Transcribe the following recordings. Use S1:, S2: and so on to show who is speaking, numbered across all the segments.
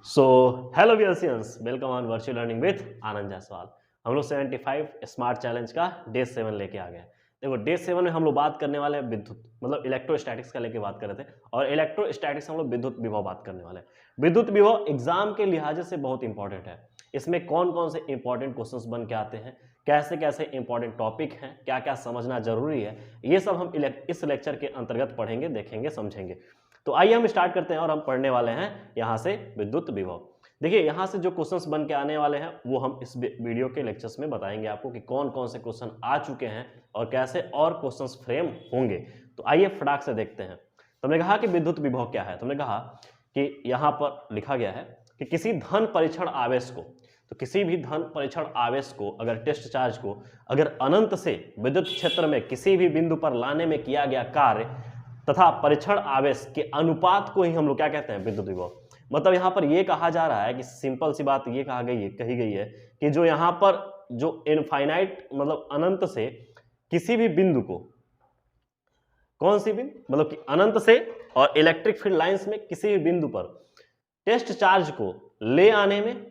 S1: सो hello वियर्सियंस, welcome on virtual learning with Anand Jaiswal. हम लोग 75 स्मार्ट चैलेंज का डे 7 लेके आ गए। देखो डे 7 में हम लोग बात करने वाले हैं विद्युत मतलब इलेक्ट्रोस्टैटिक्स का लेके बात कर रहे थे, और इलेक्ट्रोस्टैटिक्स हम लोग विद्युत विभव बात करने वाले हैं। विद्युत विभव एग्जाम के लिहाज से बहुत इंपॉर्टेंट है। इसमें कौन कौन से इंपॉर्टेंट क्वेश्चंस बन के आते हैं, कैसे कैसे इंपॉर्टेंट टॉपिक हैं, क्या क्या समझना जरूरी है, ये सब हम इस लेक्चर के अंतर्गत पढ़ेंगे, देखेंगे, समझेंगे। तो आइए हम स्टार्ट करते हैं और हम पढ़ने वाले हैं यहाँ से विद्युत विभव। देखिए यहाँ से जो क्वेश्चंस बन के आने वाले हैं वो हम इस वीडियो के लेक्चर्स में बताएंगे आपको कि कौन कौन से क्वेश्चन आ चुके हैं और कैसे और क्वेश्चंस फ्रेम होंगे। तो आइए फटाक से देखते हैं। तुमने कहा कि विद्युत विभव क्या है। तुमने कहा कि यहाँ पर लिखा गया है कि किसी धन परीक्षण आवेश को, तो किसी भी धन परीक्षण आवेश को अगर टेस्ट चार्ज को अगर अनंत से विद्युत क्षेत्र में किसी भी बिंदु पर लाने में किया गया कार्य तथा परीक्षण आवेश के अनुपात को ही हम लोग क्या कहते हैं, विद्युत विभव। मतलब यहाँ पर ये कहा जा रहा है कि सिंपल सी बात ये कही गई है कि जो यहाँ पर जो इनफाइनाइट मतलब अनंत से किसी भी बिंदु को, कौन सी बिंदु मतलब कि अनंत से और इलेक्ट्रिक फील्ड लाइंस में किसी भी बिंदु पर टेस्ट चार्ज को ले आने में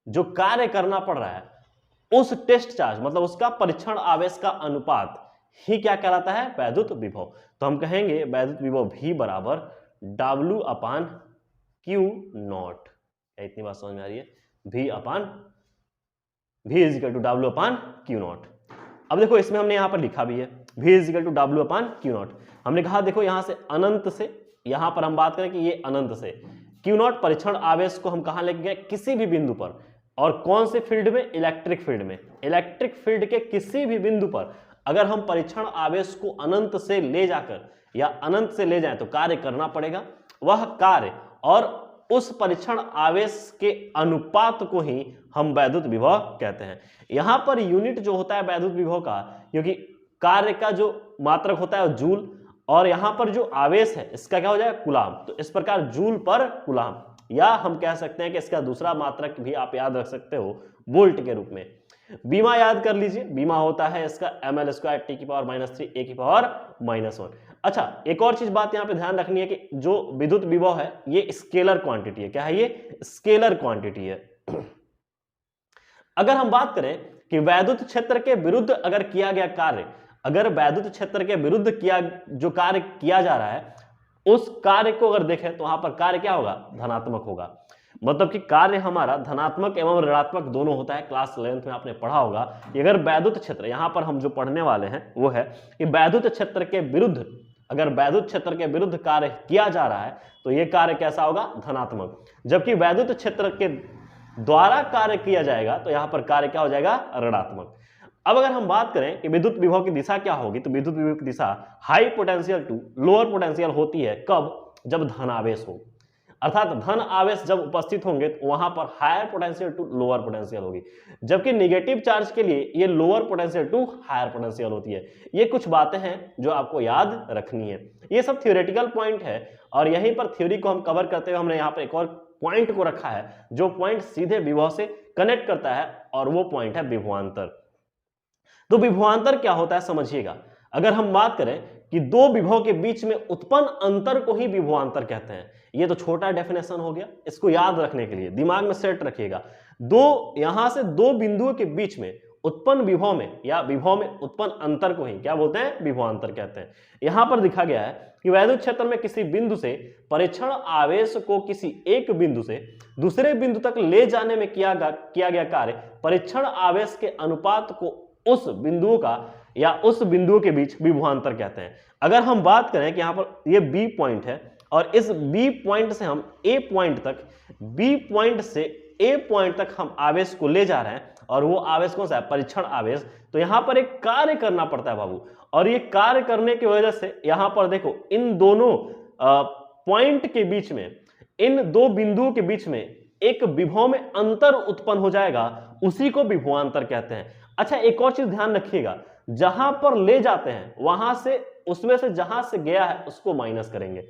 S1: जो कार्य करना पड़ रहा है, उस टेस्ट चार्ज मतलब उसका परीक्षण आवेश का अनुपात ही क्या कहलाता है, वैद्युत विभव। तो हम कहेंगे वैद्युत विभव V बराबर W अपान Q नॉट। इतनी बात समझ में आ रही है, V is equal to W upon Q naught. अब देखो इसमें हमने यहाँ पर लिखा भी है V is equal to W upon Q naught. हमने कहा देखो यहाँ से अनंत से, यहाँ पर हम बात करें कि ये अनंत से Q नॉट परीक्षण आवेश को हम कहाँ लेके गए, किसी भी बिंदु पर, और कौन से फील्ड में, इलेक्ट्रिक फील्ड में। इलेक्ट्रिक फील्ड के किसी भी बिंदु पर अगर हम परीक्षण आवेश को अनंत से ले जाकर या अनंत से ले जाएं तो कार्य करना पड़ेगा। वह कार्य और उस परीक्षण आवेश के अनुपात को ही हम वैद्युत विभव कहते हैं। यहां पर यूनिट जो होता है वैद्युत विभव का, क्योंकि कार्य का जो मात्रक होता है जूल, और यहां पर जो आवेश है इसका क्या हो जाएगा, कूलाम। तो इस प्रकार जूल पर कूलाम, या हम कह सकते हैं कि इसका दूसरा मात्रक भी आप याद रख सकते हो वोल्ट के रूप में। बीमा याद कर लीजिए, बीमा होता है इसका ml स्क्वायर टी की पावर -3 a की पावर -1। अच्छा, एक और चीज बात यहाँ पे ध्यान रखनी है कि जो विद्युत विभव है ये स्केलर क्वांटिटी है। क्या है ये, स्केलर क्वांटिटी है। अगर हम बात करें कि वैद्युत क्षेत्र के विरुद्ध अगर किया गया कार्य, अगर वैद्युत क्षेत्र के विरुद्ध जो कार्य किया जा रहा है उस कार्य को अगर देखें तो वहां पर कार्य क्या होगा, धनात्मक होगा। मतलब कि कार्य हमारा धनात्मक एवं ऋणात्मक दोनों होता है। क्लास 11th में आपने पढ़ा होगा कि अगर वैद्युत क्षेत्र, यहां पर हम जो पढ़ने वाले हैं वो है कि वैद्युत क्षेत्र के विरुद्ध, अगर वैद्युत क्षेत्र के विरुद्ध कार्य किया जा रहा है तो यह कार्य कैसा होगा, धनात्मक। जबकि वैद्युत क्षेत्र के द्वारा कार्य किया जाएगा तो यहां पर कार्य क्या हो जाएगा, ऋणात्मक। अब अगर हम बात करें कि विद्युत विभव की दिशा क्या होगी, तो विद्युत विभव की दिशा high potential to lower potential होती है। कब, जब धन आवेश हो, अर्थात धन आवेश जब उपस्थित होंगे तो वहां पर higher potential to lower potential होगी। जबकि नेगेटिव चार्ज के लिए ये lower potential to higher potential होती है। ये कुछ बातें हैं जो आपको याद रखनी है। ये सब थ्योरेटिकल पॉइंट है, और यहीं पर थ्योरी को हम कवर करते हुए हमने यहाँ पर एक और पॉइंट को रखा है जो पॉइंट सीधे विभव से कनेक्ट करता है, और वो पॉइंट है विभवांतर। तो विभवांतर क्या होता है समझिएगा। अगर हम बात करें कि दो विभव के बीच में उत्पन्न अंतर को ही विभवांतर कहते हैं। ये तो छोटा डेफिनेशन हो गया, इसको याद रखने के लिए दिमाग में सेट रखिएगा। यहां से दो बिंदुओं के बीच में उत्पन्न विभव में या विभव में उत्पन्न अंतर को ही क्या बोलते हैं, विभवांतर कहते हैं। यहां पर दिखा गया है कि वैद्युत क्षेत्र में किसी बिंदु से परीक्षण आवेश को किसी एक बिंदु से दूसरे बिंदु तक ले जाने में किया गया कार्य परीक्षण आवेश के अनुपात को उस बिंदुओं का या उस बिंदुओं के बीच विभवांतर कहते हैं। अगर हम बात करें कि यहां पर ये बी पॉइंट है और इस बी पॉइंट से हम ए पॉइंट तक, बी पॉइंट से ए पॉइंट तक हम आवेश को ले जा रहे हैं, और वो आवेश कौन सा है, परीक्षण आवेश। तो यहां पर एक कार्य करना पड़ता है बाबू, और ये कार्य करने की वजह से यहां पर देखो इन दोनों पॉइंट के बीच में, इन दो बिंदुओं के बीच में एक विभव में अंतर उत्पन्न हो जाएगा, उसी को विभवांतर कहते हैं। अच्छा, एक और चीज ध्यान रखिएगा, जहां पर ले जाते हैं वहां से, उसमें से जहां से गया है उसको माइनस करेंगे।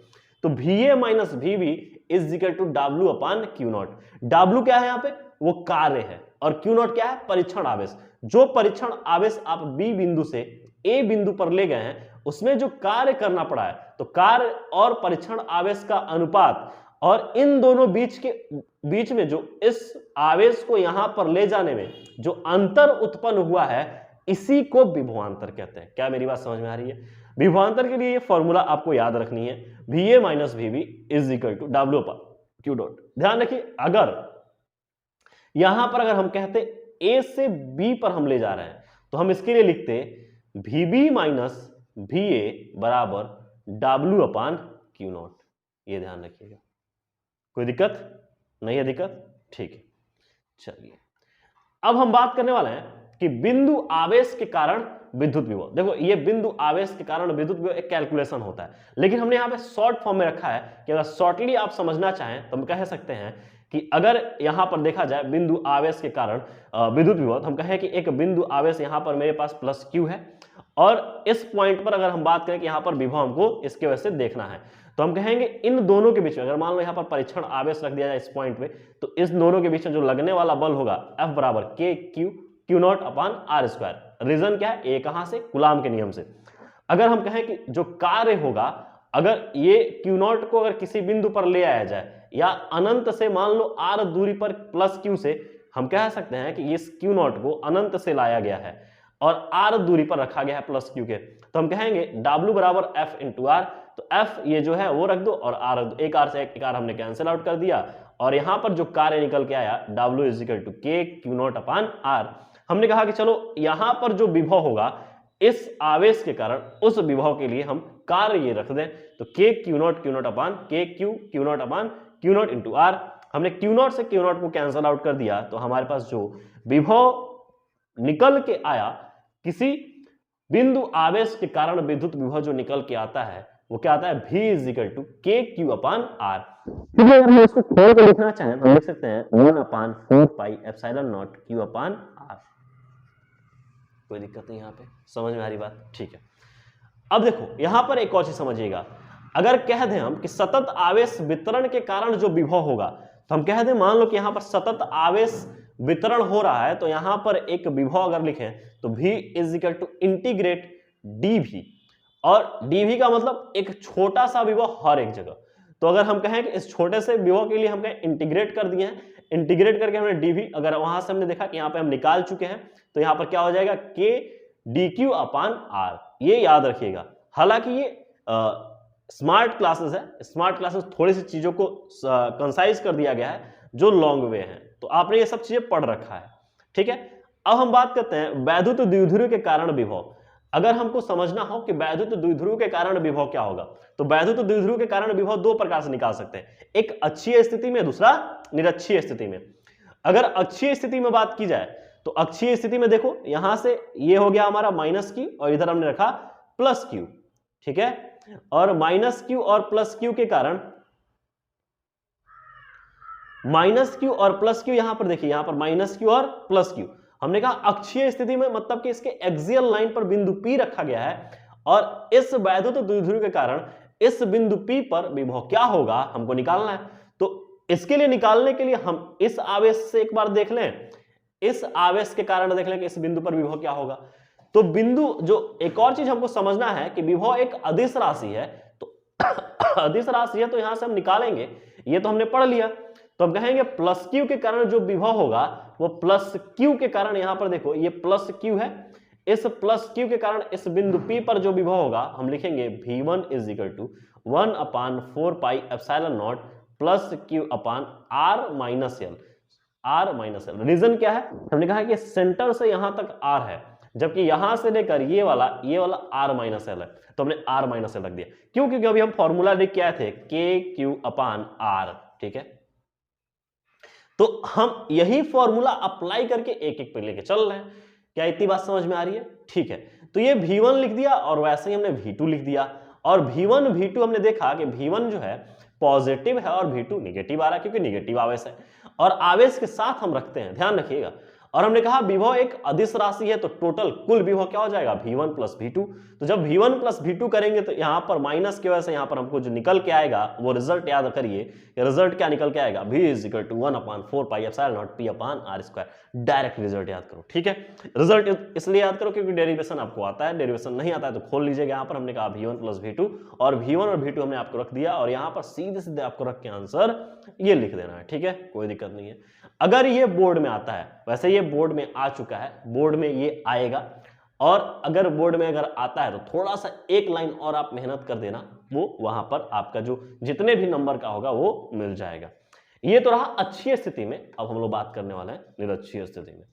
S1: तो VA minus VB is equal to W upon Q naught. W क्या है यहाँ पे, वो कार्य है, और Q नॉट क्या है, परीक्षण आवेश। जो परीक्षण आवेश आप B बिंदु से A बिंदु पर ले गए हैं उसमें जो कार्य करना पड़ा है, तो कार्य और परीक्षण आवेश का अनुपात और इन दोनों बीच में जो इस आवेश को यहां पर ले जाने में जो अंतर उत्पन्न हुआ है, इसी को विभवांतर कहते हैं। क्या मेरी बात समझ में आ रही है? विभवांतर के लिए ये फॉर्मूला आपको याद रखनी है, VA minus VB is equal to W पर Q डॉट। ध्यान रखिए, अगर यहां पर अगर हम कहते A से B पर हम ले जा रहे हैं तो हम इसके लिए लिखते VB माइनस VA बराबर W अपान Q नॉट। ये ध्यान रखिएगा। कोई दिक्कत नहीं है? दिक्कत? ठीक है, चलिए अब हम बात करने वाले हैं कि बिंदु आवेश के कारण विद्युत विभव। देखो, ये बिंदु आवेश के कारण विद्युत विभव एक कैलकुलेशन होता है, लेकिन हमने यहां पे शॉर्ट फॉर्म में रखा है कि अगर शॉर्टली आप समझना चाहें तो हम कह सकते हैं कि अगर यहां पर देखा जाए बिंदु आवेश के कारण विद्युत विभव, तो हम कहें कि एक बिंदु आवेश यहां पर मेरे पास प्लस Q है, और इस पॉइंट पर अगर हम बात करें कि यहां पर विभव हमको इसके वजह से देखना है, तो हम कहेंगे इन दोनों के बीच में, अगर मान लो यहां पर परीक्षण आवेश रख दिया जाए इस पॉइंट पे, तो इस दोनों के बीच में जो लगने वाला बल होगा F बराबर Q naught upon R square. Reason क्या है? ए कहां से? कूलाम के नियम से। अगर हम कहें कि जो कार्य होगा, अगर ये Q नॉट को अगर किसी बिंदु पर ले आया जाए या अनंत से मान लो R दूरी पर प्लस Q से, हम कह सकते हैं कि इस Q नॉट को अनंत से लाया गया है और R दूरी पर रखा गया है प्लस Q के, तो हम कहेंगे W बराबर F इंटू R। तो F ये जो है वो रख दो और R रख दो, एक R से एक R हमने कैंसिल आउट कर दिया, और यहां पर जो कार्य निकल के आया W is equal to Q naught upon R। हमने कहा कि चलो यहां पर जो विभव होगा इस आवेश के कारण, उस विभव के लिए हम कार्य ये रख दें, तो Q naught upon Q naught upon Q not into R। हमने Q नॉट से Q नॉट को कैंसिल आउट कर दिया, तो हमारे पास जो विभव निकल के आया किसी बिंदु आवेश के कारण विद्युत विभव जो निकल के आता है वो क्या आता है? V is equal to KQ upon R। क्योंकि अगर हम इसको खोल कर लिखना चाहें तो हम लिख सकते हैं 1 upon 4 pi epsilon not Q upon R। कोई दिक्कत नहीं? यहाँ पे समझ में आ रही बात? ठीक है। अब देखो यहां पर एक और चीज समझिएगा, अगर कह दें हम कि सतत आवेश वितरण के कारण जो विभव होगा, तो हम कह दें मान लो कि यहां पर सतत आवेश वितरण हो रहा है, तो यहां पर एक विभव अगर लिखें तो V is equal to integrate dV, और dV का मतलब एक छोटा सा विभव हर एक जगह। तो अगर हम कहें कि इस छोटे से विभव के लिए हम कहें इंटीग्रेट कर दिए हैं, इंटीग्रेट करके हमने dV, अगर वहां से हमने देखा कि यहाँ पे हम निकाल चुके हैं, तो यहाँ पर क्या हो जाएगा? K dQ अपान R। ये याद रखिएगा। हालांकि ये स्मार्ट क्लासेस है, स्मार्ट क्लासेस थोड़ी सी चीजों को कंसाइज कर दिया गया है जो लॉन्ग वे है, तो आपने ये सब चीजें पढ़ रखा है, ठीक है। अब हम बात करते हैं वैद्युत द्विध्रुव के कारण विभव। अगर हमको समझना हो कि वैद्युत द्विध्रुव के कारण विभव क्या होगा, तो वैद्युत द्विध्रुव के कारण विभव दो प्रकार से निकाल सकते हैं, एक अक्षीय स्थिति में, दूसरा निरक्षीय स्थिति में। अगर अक्षीय स्थिति में बात की जाए तो अक्षीय स्थिति में देखो यहां से ये हो गया हमारा माइनस Q और इधर हमने रखा प्लस Q, ठीक है। और माइनस Q और प्लस Q के कारण, माइनस Q और प्लस Q यहां पर देखिए, यहां पर माइनस Q और प्लस Q, हमने कहा अक्षीय स्थिति में मतलब कि इसके एक्सियल लाइन पर बिंदु P रखा गया है, और इस वैद्युत द्विध्रुव के कारण इस बिंदु P पर विभव क्या होगा हमको निकालना है। तो इसके लिए निकालने के लिए हम इस आवेश से एक बार देख लें, इस आवेश के कारण देख लें कि इस बिंदु पर विभव क्या होगा। तो बिंदु जो एक और चीज हमको समझना है कि विभव एक अदिश राशि है, तो अदिश राशि है तो यहां से हम निकालेंगे, ये तो हमने पढ़ लिया। तो हम कहेंगे प्लस Q के कारण जो विभव होगा वो प्लस Q के कारण, यहां पर देखो ये प्लस Q है, इस प्लस Q के कारण इस बिंदु P पर जो विभव होगा हम लिखेंगे V1 is equal to 1 upon 4 pi epsilon naught plus Q upon R minus L। Reason क्या है? हमने कहा कि सेंटर से यहां तक R है, जबकि यहां से लेकर ये वाला R माइनस L है, तो हमने R माइनस L रख दिया। क्यों? क्योंकि अभी हम फॉर्मूला लिख के आए थे KQ अपान R, ठीक है। तो हम यही फॉर्मूला अप्लाई करके एक एक पे लेके चल रहे हैं। क्या इतनी बात समझ में आ रही है? ठीक है। तो ये V1 लिख दिया और वैसे ही हमने V2 लिख दिया, और V1 V2 हमने देखा कि V1 जो है पॉजिटिव है और V2 निगेटिव आ रहा है, क्योंकि निगेटिव आवेश है, और आवेश के साथ हम रखते हैं, ध्यान रखिएगा। और हमने कहा विभव एक अदिश राशि है, तो टोटल कुल विभव क्या हो जाएगा, V1 प्लस V2। तो जब V1 प्लस V2 करेंगे तो यहाँ पर माइनस की वजह से यहाँ पर हमको जो निकल के आएगा वो रिजल्ट याद करिए, रिजल्ट क्या निकल के आएगा, V is equal to 1/4πε0 P/r²। Direct result याद करो, ठीक है। रिजल्ट इसलिए याद करो क्योंकि डेरिवेशन आपको आता है, डेरिवेशन नहीं आता है तो खोल लीजिएगा। यहाँ पर हमने कहा V1 प्लस V2 और V1 और V2 हमने आपको रख दिया, और यहाँ पर सीधे सीधे आपको रख के आंसर ये लिख देना है, ठीक है, कोई दिक्कत नहीं है। अगर ये बोर्ड में आता है, वैसे ये बोर्ड में आ चुका है, बोर्ड में ये आएगा, और अगर बोर्ड में अगर आता है तो थोड़ा सा एक लाइन और आप मेहनत कर देना, वो वहां पर आपका जो जितने भी नंबर का होगा वो मिल जाएगा। ये तो रहा अच्छी स्थिति में। अब हम लोग बात करने वाले हैं निरक्षीय स्थिति में।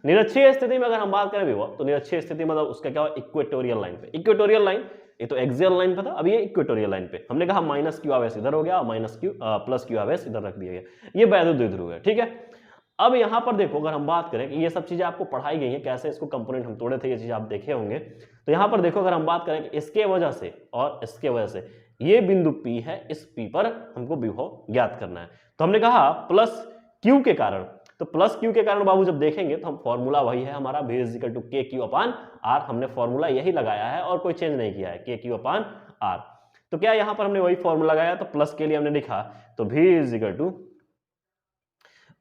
S1: निरक्षीय स्थिति में अगर हम बात करें विभव, तो निरक्षीय स्थिति मतलब उसका क्या हो, इक्वेटोरियल लाइन पे। इक्वेटोरियल लाइन, ये तो एक्सियल लाइन पे था, अब ये इक्वेटोरियल लाइन पे। हमने कहा माइनस क्यू आवेश इधर हो गया और प्लस क्यू आवेश इधर रख दिया गया, ये वैद्युत द्विध्रुव है, ठीक है। अब यहां पर देखो, अगर हम बात करें कि ये सब चीजें आपको पढ़ाई गई है, कैसे इसको कंपोनेंट हम तोड़े थे, ये चीज आप देखे होंगे। तो यहां पर देखो, अगर हम बात करें कि इसके वजह से और इसके वजह से ये बिंदु P है, इस P पर हमको विभव ज्ञात करना है। तो हमने कहा प्लस Q के कारण, तो प्लस Q के कारण बाबू जब देखेंगे तो हम फॉर्मूला वही है हमारा, V is equal to KQ/R। हमने फॉर्मूला यही लगाया है और कोई चेंज नहीं किया है, KQ/R। तो क्या यहां पर हमने वही फॉर्मूला लगाया, तो प्लस के लिए हमने लिखा, तो V is equal to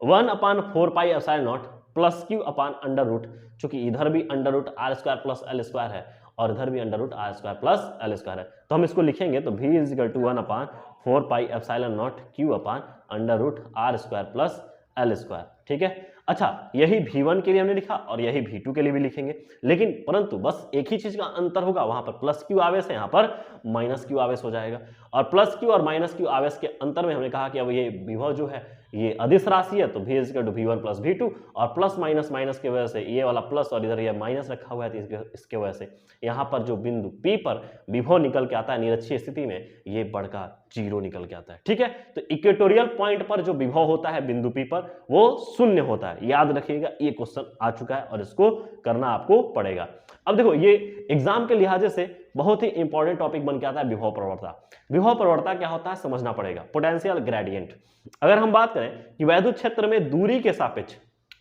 S1: 1/4πε0 plus Q/√, चूंकि इधर भी √R² प्लस L² है और इधर भी √R² प्लस L² है, तो हम इसको लिखेंगे तो V is equal to 1/4πε0 Q/√R² plus L², ठीक है। अच्छा, यही V1 के लिए हमने लिखा और यही V2 के लिए भी लिखेंगे, लेकिन परंतु बस एक ही चीज का अंतर होगा, वहां पर प्लस Q आवेश है, यहाँ पर माइनस Q आवेश हो जाएगा। और प्लस Q और माइनस Q आवेश के अंतर में हमने कहा कि अब ये विभव जो है ये अदिश राशि है, तो V is equal to V1 plus V2, और प्लस माइनस माइनस की वजह से ये वाला प्लस और इधर ये माइनस रखा हुआ है, तो इसके वजह से यहाँ पर जो बिंदु P पर विभव निकल के आता है निरक्षीय स्थिति में, ये बढ़कर 0 निकल के आता है, ठीक है। तो इक्वेटोरियल पॉइंट पर जो विभव होता है बिंदु P पर, वो 0 होता है, याद रखिएगा। ये क्वेश्चन आ चुका है और इसको करना आपको पड़ेगा। अब देखो, ये एग्जाम के लिहाजे से बहुत ही इंपॉर्टेंट टॉपिक बन के आता है विभव प्रवणता। विभव प्रवणता क्या होता है समझना पड़ेगा, पोटेंशियल ग्रेडियंट। अगर हम बात करें कि वैद्युत क्षेत्र में दूरी के सापेक्ष,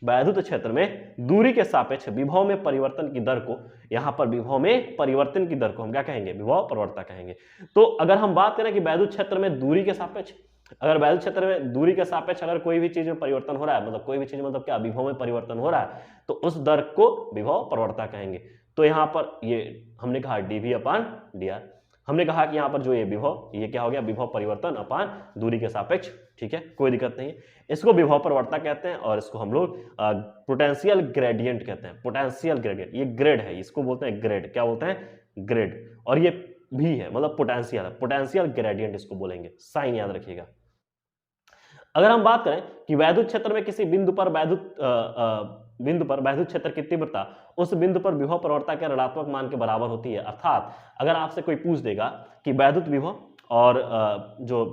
S1: वैद्युत क्षेत्र में दूरी के सापेक्ष विभव में परिवर्तन की दर को, यहां पर विभव में परिवर्तन की दर को हम क्या कहेंगे, विभव प्रवणता कहेंगे। तो अगर हम बात करें कि वैद्युत क्षेत्र में दूरी के सापेक्ष, अगर वैद्युत क्षेत्र में दूरी के सापेक्ष अगर कोई भी चीज में परिवर्तन हो रहा है, मतलब कोई भी चीज मतलब क्या, विभव में परिवर्तन हो रहा है, तो उस दर को विभव प्रवणता कहेंगे। तो यहाँ पर ये हमने कहा dV/dr, हमने कहा कि यहाँ पर जो ये विभव, ये क्या हो गया, विभव परिवर्तन अपान दूरी के सापेक्ष, ठीक है, कोई दिक्कत नहीं है। इसको विभव प्रवणता कहते हैं और इसको हम लोग पोटेंशियल ग्रेडियंट कहते हैं। पोटेंशियल ग्रेडियंट, ये ग्रेड है, इसको बोलते हैं ग्रेड, क्या बोलते हैं, ग्रेड। और ये भी है, मतलब पोटेंशियल है, पोटेंशियल ग्रेडियंट इसको बोलेंगे, साइन याद रखिएगा। अगर हम बात करें कि वैद्युत क्षेत्र में किसी बिंदु पर वैद्युत क्षेत्र की तीव्रता उस बिंदु पर विभव प्रवणता के ऋणात्मक मान के बराबर होती है, अर्थात अगर आपसे कोई पूछ देगा कि वैद्युत विभव और जो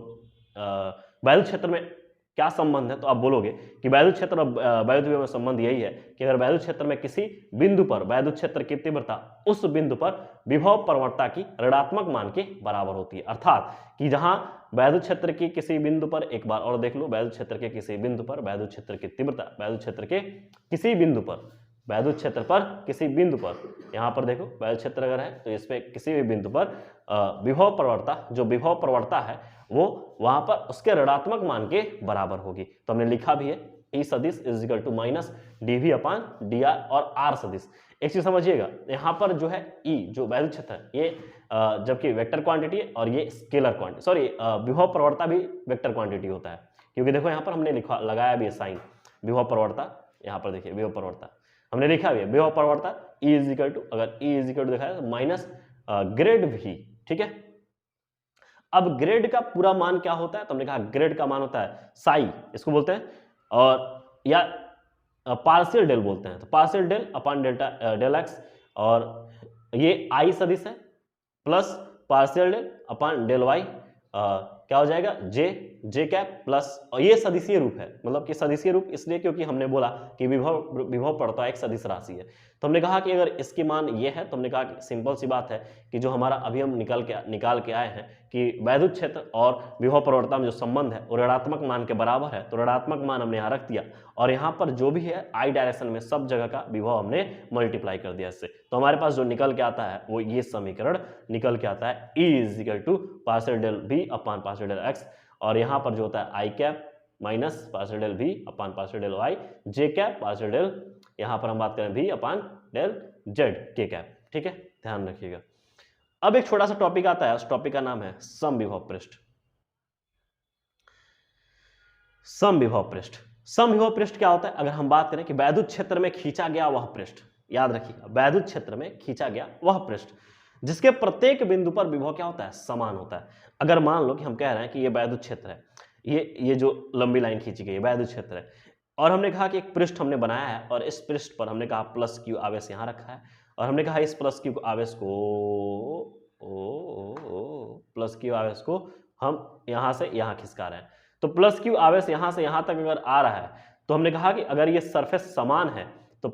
S1: वैद्युत क्षेत्र में क्या संबंध है, तो आप बोलोगे कि वैद्युत क्षेत्र और वैद्युत विभव में संबंध यही है कि अगर वैद्युत क्षेत्र में किसी बिंदु पर वैद्युत क्षेत्र की तीव्रता उस बिंदु पर विभव प्रवणता की ऋणात्मक मान के बराबर होती है, अर्थात कि जहां वैद्युत क्षेत्र की किसी बिंदु पर, एक बार और देख लो, वैद्युत क्षेत्र के किसी बिंदु पर वैद्युत क्षेत्र की तीव्रता, वैद्युत क्षेत्र के किसी बिंदु पर, वैद्युत क्षेत्र पर किसी बिंदु पर, यहाँ पर देखो वैद्युत क्षेत्र अगर है तो इस पे किसी भी बिंदु पर विभव प्रवणता, जो विभव प्रवणता है वो वहां पर उसके ऋणात्मक मान के बराबर होगी। तो हमने लिखा भी है E सदिश is equal to minus dV/dr और R सदिश। एक चीज समझिएगा, यहाँ पर जो है E जो वैद्युत क्षेत्र है, ये जबकि वेक्टर क्वांटिटी है और ये स्केलर क्वांटिटी, सॉरी विभव प्रवणता भी वेक्टर क्वांटिटी होता है, क्योंकि देखो यहाँ पर हमने लिखा, लगाया भी है साइन, विभव प्रवणता, यहाँ पर देखिए विभव प्रवणता हमने लिखा भी है, विभव प्रवणता E इज इक्वल टू, अगर E इज इक्वल टू देखा है तो माइनस ग्रेड V, ठीक है। अब ग्रेड का पूरा मान क्या होता है, तो हमने कहा ग्रेड का मान होता है साई, इसको बोलते हैं, और या पार्शियल डेल बोलते हैं, तो partial del upon del x, और ये आई सदिश है, plus partial del upon del y, क्या हो जाएगा जे कैप प्लस, और ये सदिशीय रूप है, मतलब कि सदिशीय रूप इसलिए क्योंकि हमने बोला कि विभव पड़ता है एक सदिश राशि है, तो हमने कहा कि अगर इसकी मान ये है तो हमने कहा कि सिंपल सी बात है कि जो हमारा अभी हम निकाल के आए हैं कि वैद्युत क्षेत्र और विभव प्रवणता में जो संबंध है वो ऋणात्मक मान के बराबर है, तो ऋणात्मक मान हमने यहाँ रख दिया और यहाँ पर जो भी है आई डायरेक्शन में सब जगह का विभव हमने मल्टीप्लाई कर दिया इससे, तो हमारे पास जो निकल के आता है वो ये समीकरण निकल के आता है, E = partial del V upon partial del x, और यहाँ पर जो होता है i cap minus partial del V upon partial del y, j cap partial del, यहाँ पर हम बात करें V अपान डेल Z के कैप, ठीक है, ध्यान रखिएगा। अब एक छोटा सा टॉपिक आता है, उस टॉपिक का नाम है समविभव पृष्ठ। समविभव पृष्ठ, समविभव पृष्ठ क्या होता है? अगर हम बात करें कि वैद्युत क्षेत्र में खींचा गया वह पृष्ठ, याद रखिएगा वैद्युत क्षेत्र में खींचा गया वह पृष्ठ जिसके प्रत्येक बिंदु पर विभव क्या होता है? समान होता है। अगर मान लो कि हम कह रहे हैं कि ये वैद्युत क्षेत्र है, ये जो लंबी लाइन खींची गई है वैद्युत क्षेत्र है, और हमने कहा कि एक पृष्ठ हमने बनाया है और इस पृष्ठ पर हमने कहा प्लस क्यू आवेश यहाँ रखा है, और हमने कहा इस प्लस क्यू आवेश को हम यहाँ से यहाँ खिसका रहे हैं, तो प्लस क्यू आवेश यहाँ से यहाँ तक अगर आ रहा है तो हमने कहा कि अगर ये सरफेस समान है तो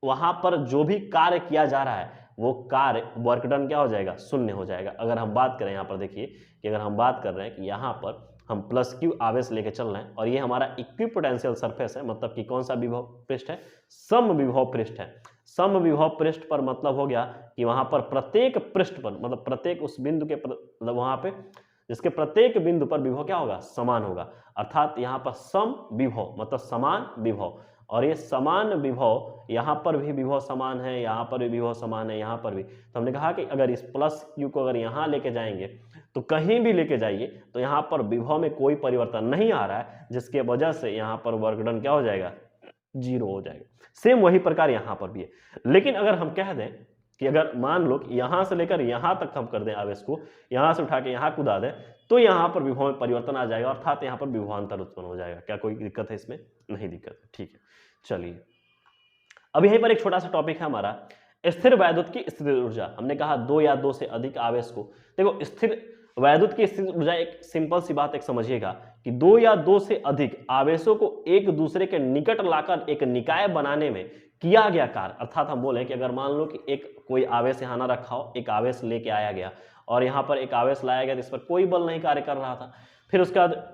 S1: वहां पर जो भी कार्य किया जा रहा है वो कार्य वर्क डन क्या हो जाएगा? शून्य हो जाएगा। अगर हम बात करें यहाँ पर देखिए कि अगर हम बात कर रहे हैं कि यहाँ पर हम प्लस क्यू आवेश लेके चल रहे हैं और ये हमारा इक्विपोटेंशियल सरफेस है, मतलब कि कौन सा विभव पृष्ठ है? समविभव पृष्ठ है। समविभव पृष्ठ पर मतलब हो गया कि वहां पर प्रत्येक पृष्ठ पर, मतलब प्रत्येक उस बिंदु के मतलब वहां पे जिसके प्रत्येक बिंदु पर विभव क्या होगा? समान होगा, अर्थात यहाँ पर सम विभव मतलब समान विभव, और ये समान विभव यहाँ पर भी विभव समान है, यहाँ पर भी विभव समान है, यहाँ पर भी, तो हमने कहा कि अगर इस प्लस क्यू को अगर यहाँ लेके जाएंगे तो कहीं भी लेके जाइए तो यहाँ पर विभव में कोई परिवर्तन नहीं आ रहा है, जिसके वजह से यहाँ पर वर्क डन क्या हो जाएगा? 0 हो जाएगा। सेम वही प्रकार यहाँ पर भी है। लेकिन अगर हम कह दें कि अगर मान लो कि यहां से लेकर यहां तक हम कर दें आवेश को, यहां से उठा के यहां कूदा दें, तो यहां पर विभव में परिवर्तन आ जाएगा, अर्थात यहां पर विभवांतर उत्पन्न हो जाएगा। क्या कोई दिक्कत है इसमें? नहीं दिक्कत है, ठीक है। चलिए अब यहीं पर एक छोटा सा टॉपिक है हमारा, स्थिर वैद्युत की स्थिर ऊर्जा। हमने कहा 2 या 2 से अधिक आवेश को, देखो स्थिर वैद्युत की स्थिर ऊर्जा एक सिंपल सी बात एक समझिएगा कि 2 या 2 से अधिक आवेशों को एक दूसरे के निकट लाकर एक निकाय बनाने में किया गया कार्य, अर्थात हम बोले कि अगर मान लो कि एक कोई आवेश यहाँ ना रखा हो, एक आवेश लेके आया गया और यहाँ पर एक आवेश लाया गया जिस पर कोई बल नहीं कार्य कर रहा था, फिर उसके बाद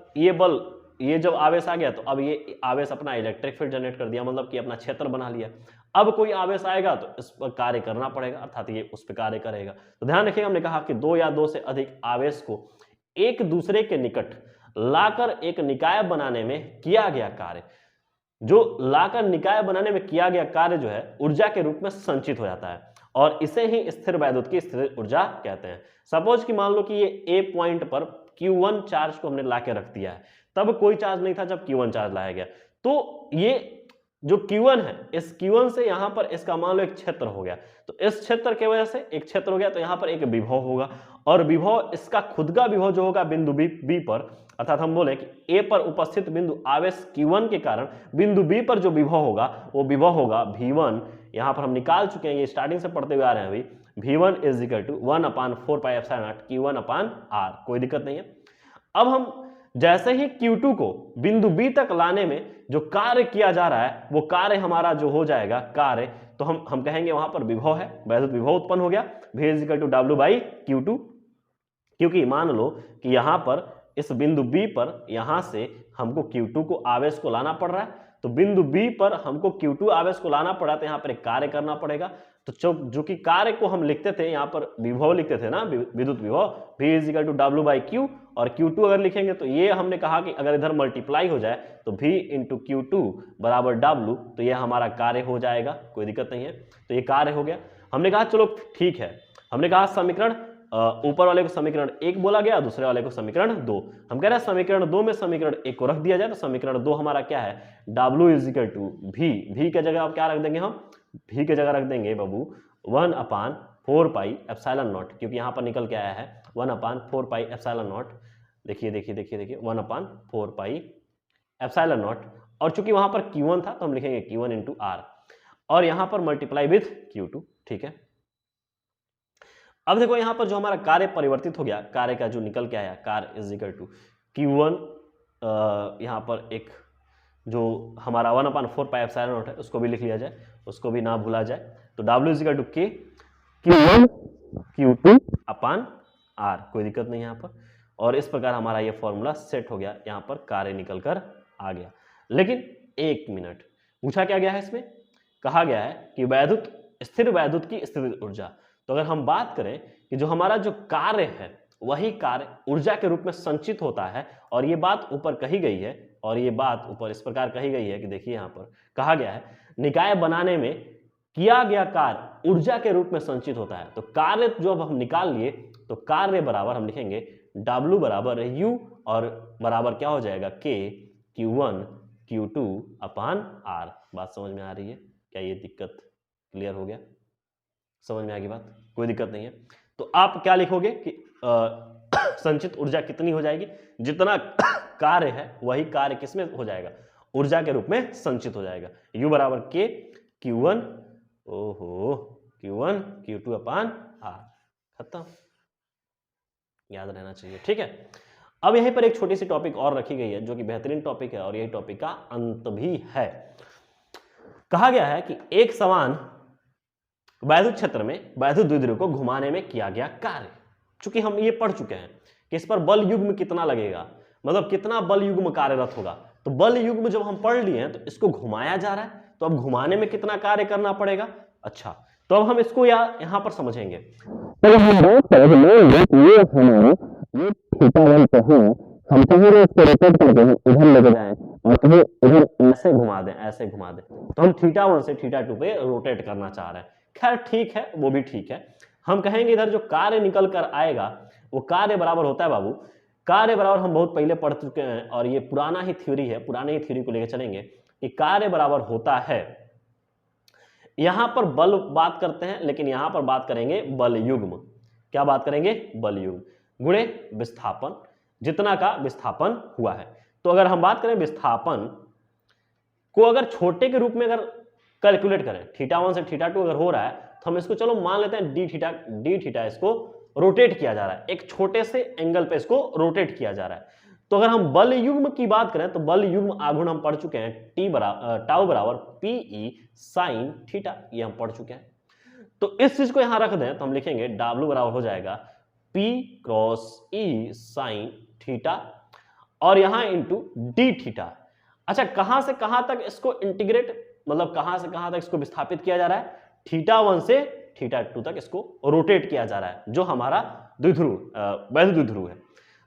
S1: ये जब आवेश आ गया तो अब ये आवेश अपना इलेक्ट्रिक फील्ड जनरेट कर दिया, मतलब कि अपना क्षेत्र बना लिया। अब कोई आवेश आएगा तो इस पर कार्य करना पड़ेगा, अर्थात ये उस पर कार्य करेगा। तो ध्यान रखिएगा, हमने कहा कि 2 या 2 से अधिक आवेश को एक दूसरे के निकट लाकर एक निकाय बनाने में किया गया कार्य, जो लाकर निकाय बनाने में किया गया कार्य जो है ऊर्जा के रूप में संचित हो जाता है, और इसे ही स्थिर वैद्युत की स्थिर ऊर्जा कहते हैं। सपोज कि मान लो कि ये ए पॉइंट पर Q1 चार्ज को हमने लाके रख दिया है, तब कोई चार्ज नहीं था जब Q1 चार्ज लाया गया, तो ये जो Q1 है इस Q1 से यहां पर इसका मान लो एक क्षेत्र हो गया, तो इस क्षेत्र के वजह से एक क्षेत्र हो गया, तो यहां पर एक विभव होगा, और विभव इसका खुद का विभव जो होगा बिंदु बी पर, अर्थात हम बोले कि ए पर उपस्थित बिंदु आवेश Q1 के कारण बिंदु बी पर जो विभव होगा वो विभव होगा V1। यहां पर हम निकाल चुके हैं, ये स्टार्टिंग से पढ़ते हुए आ रहे हैं अभी, V1 = 1/4πε0 Q1/r, कोई दिक्कत नहीं है। अब हम जैसे ही Q2 को बिंदु B तक लाने में जो कार्य किया जा रहा है वो कार्य हमारा जो हो जाएगा कार्य, तो हम कहेंगे वहां पर विभव है, वैद्युत विभव उत्पन्न हो गया, V = W/Q2, क्योंकि मान लो कि यहां पर इस बिंदु B पर यहां से हमको Q2 को आवेश को लाना पड़ रहा है, तो बिंदु B पर हमको Q2 आवेश को लाना पड़ा, तो यहां पर एक कार्य करना पड़ेगा, तो जो कि कार्य को हम लिखते थे यहां पर विभव लिखते थे ना, विद्युत विभव, V = W/Q, और Q2 अगर लिखेंगे तो ये हमने कहा कि अगर इधर मल्टीप्लाई हो जाए तो V × Q2 = W, तो ये हमारा कार्य हो जाएगा, कोई दिक्कत नहीं है। तो ये कार्य हो गया। हमने कहा चलो ठीक है, हमने कहा समीकरण ऊपर वाले को समीकरण 1 बोला गया, दूसरे वाले को समीकरण 2। हम कह रहे हैं समीकरण 2 में समीकरण 1 को रख दिया जाए, तो समीकरण 2 हमारा क्या है? W = V के जगह आप क्या रख देंगे? हम V के जगह रख देंगे बाबू 1/4πε0, क्योंकि यहां पर निकल के आया है 1/4πε0। देखिए 1/4πε0, और चूंकि वहां पर Q1 था तो हम लिखेंगे Q1 × R, और यहां पर मल्टीप्लाई विथ Q2, ठीक है। अब देखो यहाँ पर जो हमारा कार्य परिवर्तित हो गया, कार्य का जो निकल के आया, कार्य इज इक्वल टू Q1, यहाँ पर एक जो हमारा 1/4 पाई एप्सिलॉन नॉट है उसको भी लिख लिया जाए, उसको भी ना भूला जाए। तो W is equal to K Q1 Q2 upon R, कोई दिक्कत नहीं यहाँ पर। और इस प्रकार हमारा ये फॉर्मूला सेट हो गया, यहाँ पर कार्य निकल कर आ गया। लेकिन एक मिनट, पूछा क्या गया है इसमें? कहा गया है कि वैद्युत, स्थिर वैद्युत की स्थितिज ऊर्जा। तो अगर हम बात करें कि जो हमारा जो कार्य है वही कार्य ऊर्जा के रूप में संचित होता है, और ये बात ऊपर कही गई है, और ये बात ऊपर इस प्रकार कही गई है कि देखिए यहाँ पर कहा गया है निकाय बनाने में किया गया कार्य ऊर्जा के रूप में संचित होता है। तो कार्य जो अब हम निकाल लिए, तो कार्य बराबर हम लिखेंगे W बराबर U और बराबर क्या हो जाएगा K Q1 Q2 upon R। बात समझ में आ रही है क्या? ये दिक्कत क्लियर हो गया? समझ में आ गई बात? कोई दिक्कत नहीं है। तो आप क्या लिखोगे कि संचित ऊर्जा कितनी हो जाएगी? जितना कार्य है वही कार्य किसमें हो जाएगा? ऊर्जा के रूप में संचित हो जाएगा। U बराबर K Q1 Q1 Q2 upon R, खत्म। याद रहना चाहिए, ठीक है। अब यहीं पर एक छोटी सी टॉपिक और रखी गई है जो कि बेहतरीन टॉपिक है, और यही टॉपिक का अंत भी है। कहा गया है कि एक समान वैद्युत क्षेत्र में वैद्युत द्विध्रुव को घुमाने में किया गया कार्य। चूंकि हम ये पढ़ चुके हैं कि इस पर बल युग्म कितना लगेगा, मतलब कितना बल युग्म कार्यरत होगा। तो बल युग्म जब हम पढ़ लिए हैं तो इसको घुमाया जा रहा है, तो अब घुमाने में कितना कार्य करना पड़ेगा। अच्छा, तो अब हम इसको यहाँ पर समझेंगे।
S2: तो हम बात करें ये हमारे ये थीटा1 पे है, हम कहीं इसको रोटेट करके इधर लेके जाएं और कहीं इधर
S1: ऐसे घुमा दें, ऐसे घुमा दें, तो हम थीटा1 से थीटा2 पे रोटेट करना चाह रहे हैं। खैर ठीक है, वो भी ठीक है। हम कहेंगे इधर जो कार्य निकल कर आएगा वो कार्य बराबर होता है बाबू, कार्य बराबर हम बहुत पहले पढ़ चुके हैं, और ये पुराना ही थ्योरी है, पुराने ही थ्योरी को लेकर चलेंगे कि कार्य बराबर होता है, यहां पर बल बात करते हैं लेकिन यहां पर बात करेंगे बल युग्म। क्या बात करेंगे? बल युग्म गुणे विस्थापन, जितना का विस्थापन हुआ है। तो अगर हम बात करें विस्थापन को अगर छोटे के रूप में अगर कैलकुलेट करें, थीटा1 से थीटा2 अगर हो रहा है तो हम इसको चलो मान लेते हैं डी थीटा, इसको रोटेट किया जा रहा है, एक छोटे से एंगल पे इसको रोटेट किया जा रहा है। तो अगर हम बल युग्म की बात करें तो बल युग्म आघूर्ण हम पढ़ चुके हैं, टाउ बराबर PE साइन थीटा, ये हम पढ़ चुके हैं। तो इस चीज को यहां रख दें तो हम लिखेंगे W बराबर हो जाएगा P cross E sine theta, और यहां इंटू डी थीटा। अच्छा, कहां से कहां तक इसको इंटीग्रेट, मतलब कहां से कहां तक इसको विस्थापित किया जा रहा है? थीटा1 से थीटा2 तक इसको रोटेट किया जा रहा है, जो हमारा द्विध्रुव वैद्युत द्विध्रुव है।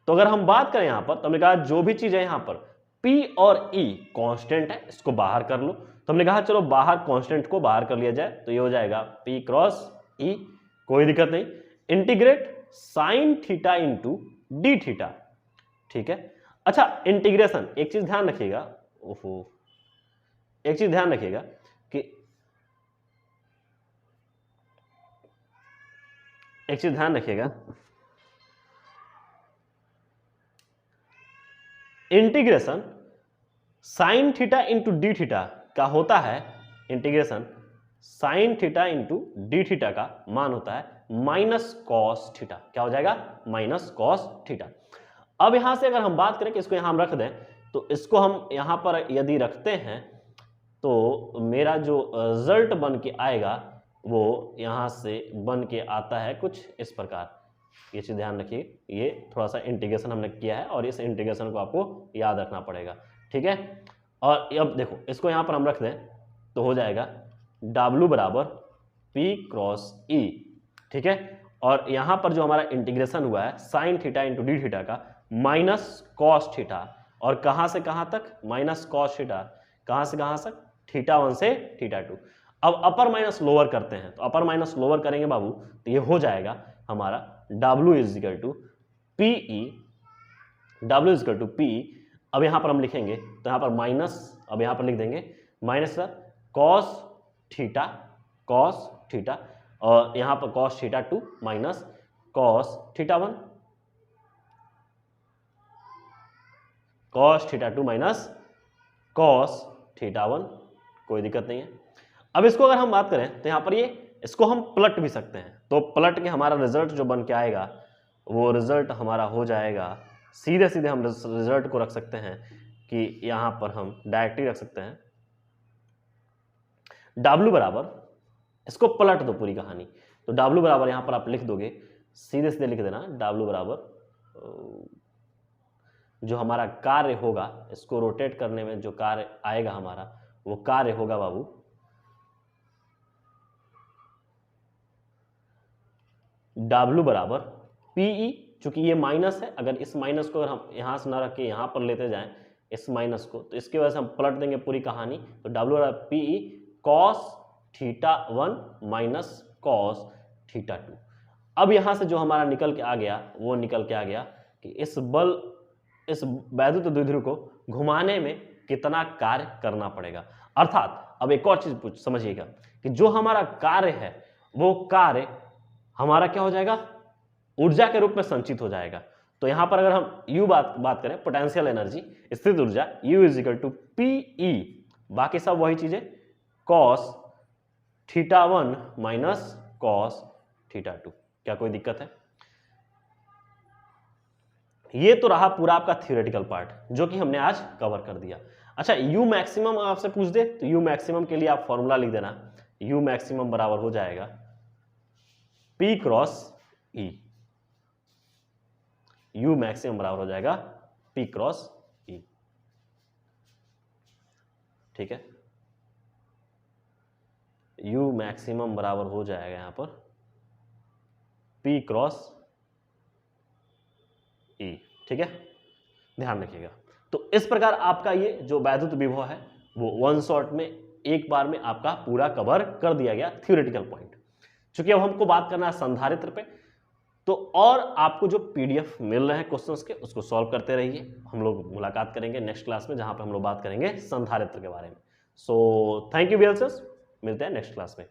S1: तो अगर हम बात करें यहां पर, तो हमने कहा जो भी चीज है यहां पर P और E कांस्टेंट है, इसको बाहर कर लो। तो हमने कहा चलो बाहर कांस्टेंट को बाहर कर लिया जाए, तो ये हो जाएगा P क्रॉस E, कोई दिक्कत नहीं, integrate sine theta into D theta, ठीक है। अच्छा, इंटीग्रेशन एक चीज ध्यान रखिएगा, एक चीज ध्यान रखिएगा कि एक चीज ध्यान रखिएगा, integration sine theta into D theta का होता है, integration sine theta into D theta का मान होता है माइनस कॉस थीटा। क्या हो जाएगा? Minus cos theta. अब यहां से अगर हम बात करें कि इसको यहां हम रख दें, तो इसको हम यहां पर यदि रखते हैं तो मेरा जो रिजल्ट बन के आएगा वो यहां से बन के आता है कुछ इस प्रकार। ये चीज ध्यान रखिए, ये थोड़ा सा इंटीग्रेशन हमने किया है और इस इंटीग्रेशन को आपको याद रखना पड़ेगा, ठीक है। और अब देखो इसको यहां पर हम रख दें तो हो जाएगा W बराबर P क्रॉस E, ठीक है। और यहां पर जो हमारा इंटीग्रेशन हुआ है sine theta into D theta का माइनस कॉस थीटा, और कहां से कहां तक? माइनस कॉस थीटा, कहां से कहां तक? थीटा1 से थीटा2। अब अपर माइनस लोअर करते हैं, तो अपर माइनस लोअर करेंगे बाबू तो ये हो जाएगा हमारा W is equal to PE, W is equal to P। अब यहां पर हम लिखेंगे तो यहां पर माइनस, अब यहां पर लिख देंगे माइनस कॉस थीटा, और यहां पर कॉस थीटा2 माइनस कॉस थीटा1, कॉस थीटा2 माइनस कॉस थीटा1, कोई दिक्कत नहीं है। अब इसको अगर हम बात करें तो यहां पर ये इसको हम पलट भी सकते हैं, तो पलट के हमारा रिजल्ट जो बन के आएगा वो रिजल्ट हमारा हो जाएगा, सीधे सीधे हम रिजल्ट को रख सकते हैं कि यहां पर हम डायरेक्टली रख सकते हैं W बराबर, इसको पलट दो पूरी कहानी, तो W बराबर यहां पर आप लिख दोगे, सीधे सीधे लिख देना W बराबर जो हमारा कार्य होगा, इसको रोटेट करने में जो कार्य आएगा हमारा, वो कार्य होगा बाबू W बराबर PE, चूंकि ये माइनस है, अगर इस माइनस को अगर हम यहां से ना रख के यहां पर लेते जाएं इस माइनस को, तो इसकी वजह से हम पलट देंगे पूरी कहानी, तो W बराबर PE cos θ1 माइनस cos θ2। अब यहां से जो हमारा निकल के आ गया वो निकल के आ गया कि इस वैद्युत द्विध्रुव को घुमाने में कितना कार्य करना पड़ेगा। अर्थात अब एक और चीज समझिएगा कि जो हमारा कार्य है वो कार्य हमारा क्या हो जाएगा, ऊर्जा के रूप में संचित हो जाएगा। तो यहां पर अगर हम U बात करें, पोटेंशियल एनर्जी, स्थित ऊर्जा, U is equal to PE, बाकी सब वही चीजें, cos θ1 माइनस cos θ2। क्या कोई दिक्कत है? ये तो रहा पूरा आपका थियोरेटिकल पार्ट जो कि हमने आज कवर कर दिया। अच्छा, U मैक्सिमम आपसे पूछ दे तो U मैक्सिमम के लिए आप फॉर्मूला लिख देना, U मैक्सिमम बराबर हो जाएगा P cross E। U maximum बराबर हो जाएगा P क्रॉस E, ठीक है। U मैक्सिमम बराबर हो जाएगा यहां पर P क्रॉस E, ठीक है, ध्यान रखिएगा। तो इस प्रकार आपका ये जो वैद्युत विभव है वो वन शॉट में एक बार में आपका पूरा कवर कर दिया गया थ्योरेटिकल पॉइंट। चूंकि अब हमको बात करना है संधारित्र पे, तो और आपको जो पीडीएफ मिल रहे हैं क्वेश्चंस के उसको सॉल्व करते रहिए। हम लोग मुलाकात करेंगे नेक्स्ट क्लास में जहां पे हम लोग बात करेंगे संधारित्र के बारे में। सो थैंक यू वियर्स, मिलते हैं नेक्स्ट क्लास में।